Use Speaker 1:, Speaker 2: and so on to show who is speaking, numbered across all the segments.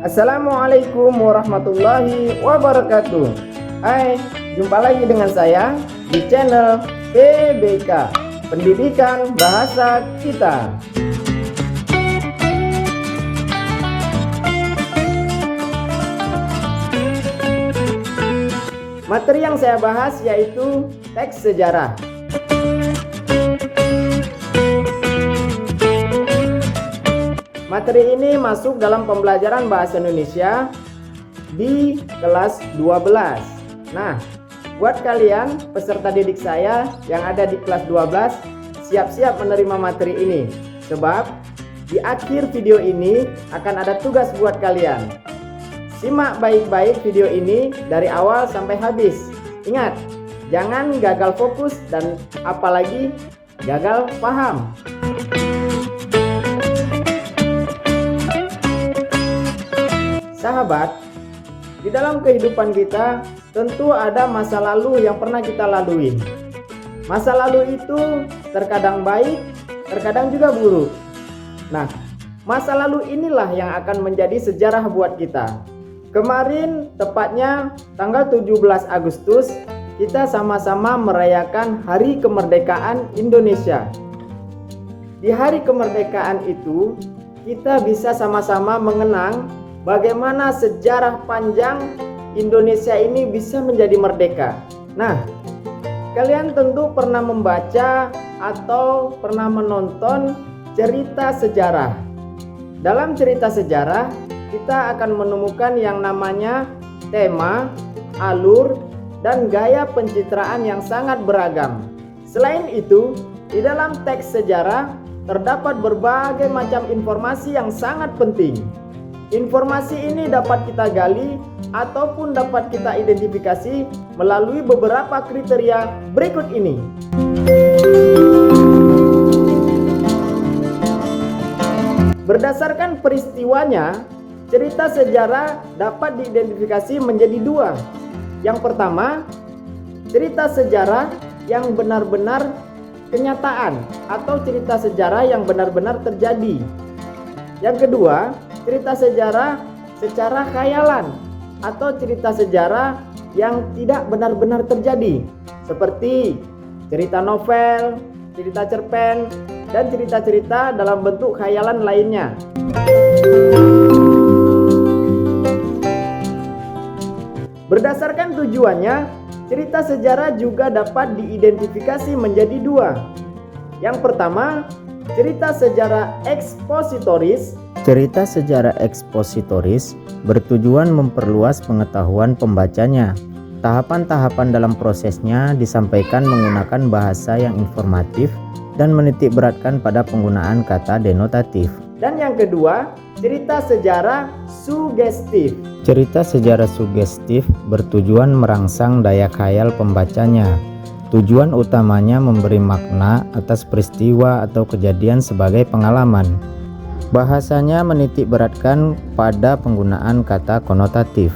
Speaker 1: Assalamualaikum warahmatullahi wabarakatuh. Hai, jumpa lagi dengan saya di channel PBK, Pendidikan Bahasa Kita. Materi yang saya bahas yaitu teks sejarah. Materi ini masuk dalam pembelajaran bahasa Indonesia di kelas 12. Nah, buat kalian peserta didik saya yang ada di kelas 12, siap-siap menerima materi ini. Sebab di akhir video ini akan ada tugas buat kalian. Simak baik-baik video ini dari awal sampai habis. Ingat, jangan gagal fokus dan apalagi gagal paham. Sahabat, di dalam kehidupan kita tentu ada masa lalu yang pernah kita lalui. Masa lalu itu terkadang baik, terkadang juga buruk. Nah, masa lalu inilah yang akan menjadi sejarah buat kita. Kemarin, tepatnya tanggal 17 Agustus, kita sama-sama merayakan Hari Kemerdekaan Indonesia. Di hari kemerdekaan itu, kita bisa sama-sama mengenang bagaimana sejarah panjang Indonesia ini bisa menjadi merdeka. Nah, kalian tentu pernah membaca atau pernah menonton cerita sejarah. Dalam cerita sejarah, kita akan menemukan yang namanya tema, alur, dan gaya pencitraan yang sangat beragam. Selain itu, di dalam teks sejarah terdapat berbagai macam informasi yang sangat penting. Informasi ini dapat kita gali ataupun dapat kita identifikasi melalui beberapa kriteria berikut ini. Berdasarkan peristiwanya, cerita sejarah dapat diidentifikasi menjadi dua. Yang pertama, cerita sejarah yang benar-benar kenyataan atau cerita sejarah yang benar-benar terjadi. Yang kedua, cerita sejarah secara khayalan atau cerita sejarah yang tidak benar-benar terjadi, seperti cerita novel, cerita cerpen, dan cerita-cerita dalam bentuk khayalan lainnya. Berdasarkan tujuannya, cerita sejarah juga dapat diidentifikasi menjadi dua. Yang pertama, cerita sejarah ekspositoris.
Speaker 2: Cerita sejarah ekspositoris bertujuan memperluas pengetahuan pembacanya. Tahapan-tahapan dalam prosesnya disampaikan menggunakan bahasa yang informatif dan menitik beratkan pada penggunaan kata denotatif.
Speaker 1: Dan yang kedua, cerita sejarah sugestif.
Speaker 2: Cerita sejarah sugestif bertujuan merangsang daya khayal pembacanya. Tujuan utamanya memberi makna atas peristiwa atau kejadian sebagai pengalaman. Bahasanya menitik beratkan pada penggunaan kata konotatif.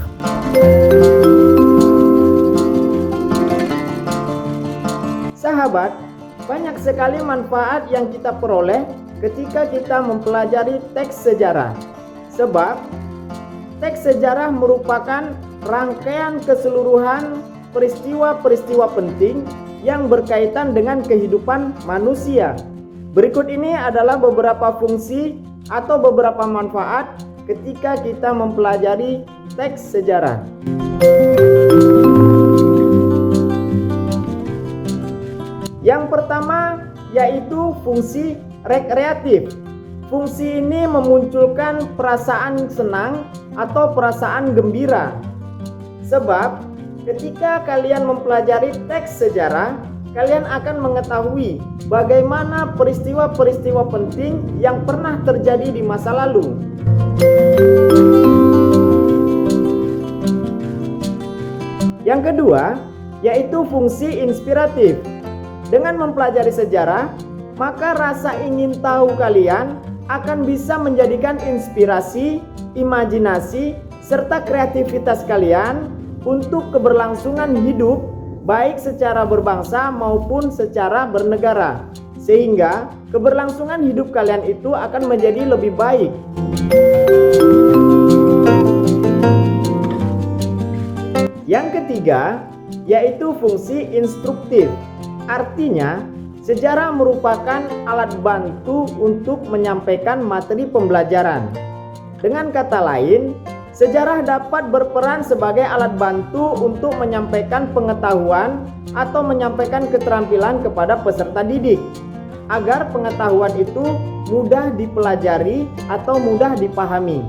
Speaker 1: Sahabat, banyak sekali manfaat yang kita peroleh ketika kita mempelajari teks sejarah. Sebab teks sejarah merupakan rangkaian keseluruhan peristiwa-peristiwa penting yang berkaitan dengan kehidupan manusia. Berikut ini adalah beberapa fungsi atau beberapa manfaat ketika kita mempelajari teks sejarah. Yang pertama yaitu fungsi rekreatif. Fungsi ini memunculkan perasaan senang atau perasaan gembira. Sebab ketika kalian mempelajari teks sejarah, kalian akan mengetahui bagaimana peristiwa-peristiwa penting yang pernah terjadi di masa lalu. Yang kedua, yaitu fungsi inspiratif. Dengan mempelajari sejarah, maka rasa ingin tahu kalian akan bisa menjadikan inspirasi, imajinasi, serta kreativitas kalian untuk keberlangsungan hidup, baik secara berbangsa maupun secara bernegara, sehingga keberlangsungan hidup kalian itu akan menjadi lebih baik. Yang ketiga, yaitu fungsi instruktif. Artinya, sejarah merupakan alat bantu untuk menyampaikan materi pembelajaran. Dengan kata lain, sejarah dapat berperan sebagai alat bantu untuk menyampaikan pengetahuan atau menyampaikan keterampilan kepada peserta didik, agar pengetahuan itu mudah dipelajari atau mudah dipahami.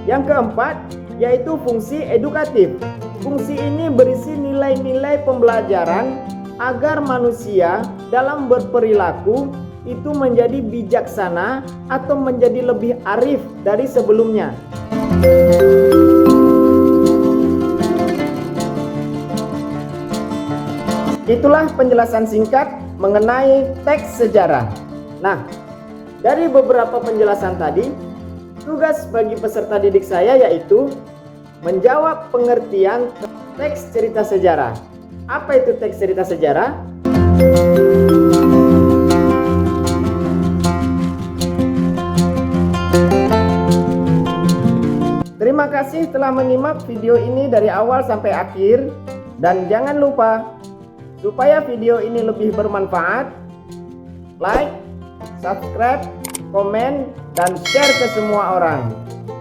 Speaker 1: Yang keempat, yaitu fungsi edukatif. Fungsi ini berisi nilai-nilai pembelajaran agar manusia dalam berperilaku itu menjadi bijaksana atau menjadi lebih arif dari sebelumnya. Itulah penjelasan singkat mengenai teks sejarah. Nah, dari beberapa penjelasan tadi, tugas bagi peserta didik saya yaitu menjawab pengertian teks cerita sejarah. Apa itu teks cerita sejarah? Terima kasih telah menyimak video ini dari awal sampai akhir. Dan jangan lupa, supaya video ini lebih bermanfaat, like, subscribe, komen, dan share ke semua orang.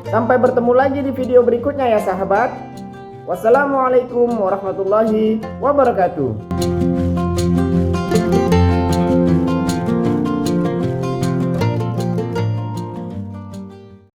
Speaker 1: Sampai bertemu lagi di video berikutnya ya sahabat. Wassalamualaikum warahmatullahi wabarakatuh.